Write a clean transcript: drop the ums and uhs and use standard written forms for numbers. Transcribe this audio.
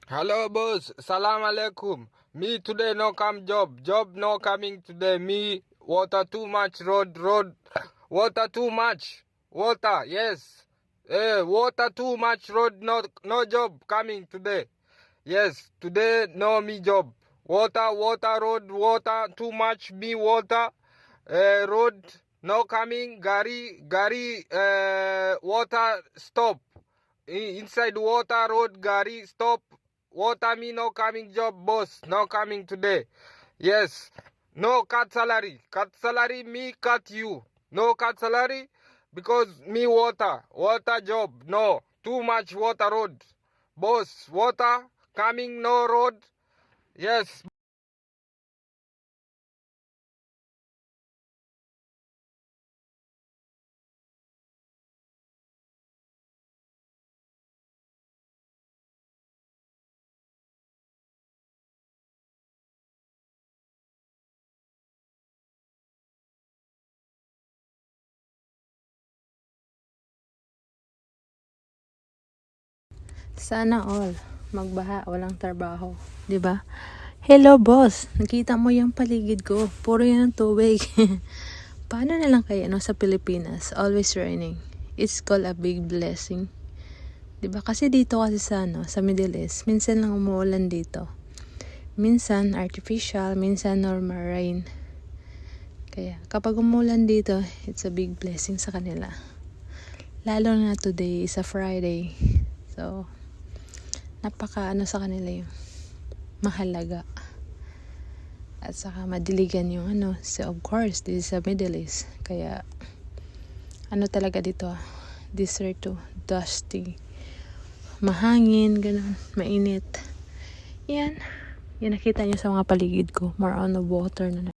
Hello boss, salam alaikum. Me today no come job no coming today. Me water too much road, water too much, water yes, water too much road no job coming today. Yes, today no me job. Water road, water too much me water, road no coming. Gari water stop. Inside water road gari stop. Water me no coming job boss, no coming today. Yes, no cut salary. Cut salary me cut you. No cut salary because me water job. No, too much water road. Boss, water coming no road. Yes. Sana all magbaha, walang trabaho, 'di ba? Hello boss, nakita mo yung paligid ko, puro yan ang tubig. Paano na lang kaya sa Pilipinas, always raining. It's called a big blessing. 'Di ba? Kasi dito kasi sa Middle East, minsan lang umuulan dito. Minsan artificial, minsan normal rain. Kaya kapag umulan dito, it's a big blessing sa kanila. Lalo na today is a Friday. So, napaka sa kanila yung mahalaga. At saka madiligan yung so of course, this is a Middle East. Kaya, talaga dito, desert to, dusty, mahangin, ganun, mainit. Yan nakita nyo sa mga paligid ko, more on the water na